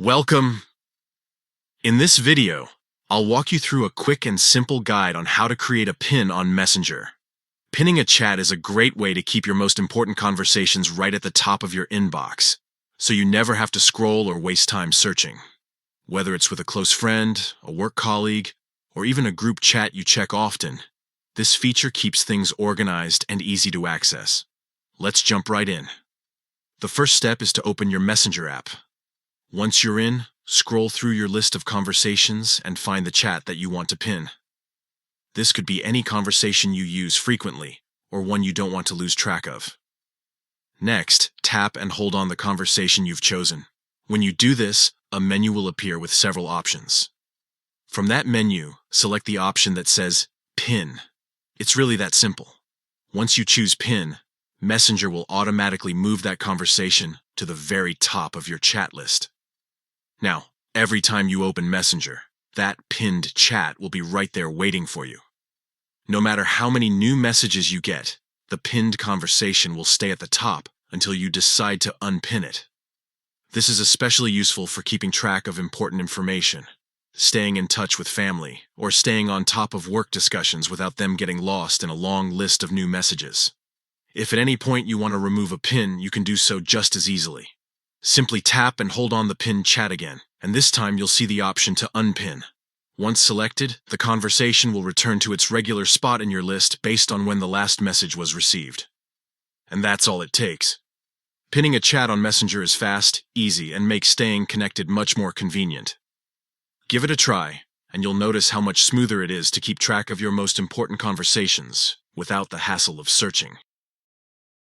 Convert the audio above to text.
Welcome. In this video, I'll walk you through a quick and simple guide on how to create a pin on Messenger. Pinning a chat is a great way to keep your most important conversations right at the top of your inbox, so you never have to scroll or waste time searching. Whether it's with a close friend, a work colleague, or even a group chat you check often, this feature keeps things organized and easy to access. Let's jump right in. The first step is to open your Messenger app. Once you're in, scroll through your list of conversations and find the chat that you want to pin. This could be any conversation you use frequently, or one you don't want to lose track of. Next, tap and hold on the conversation you've chosen. When you do this, a menu will appear with several options. From that menu, select the option that says Pin. It's really that simple. Once you choose Pin, Messenger will automatically move that conversation to the very top of your chat list. Now, every time you open Messenger, that pinned chat will be right there waiting for you. No matter how many new messages you get, the pinned conversation will stay at the top until you decide to unpin it. This is especially useful for keeping track of important information, staying in touch with family, or staying on top of work discussions without them getting lost in a long list of new messages. If at any point you want to remove a pin, you can do so just as easily. Simply tap and hold on the pinned chat again, and this time you'll see the option to unpin. Once selected, the conversation will return to its regular spot in your list based on when the last message was received. And that's all it takes. Pinning a chat on Messenger is fast, easy, and makes staying connected much more convenient. Give it a try, and you'll notice how much smoother it is to keep track of your most important conversations without the hassle of searching.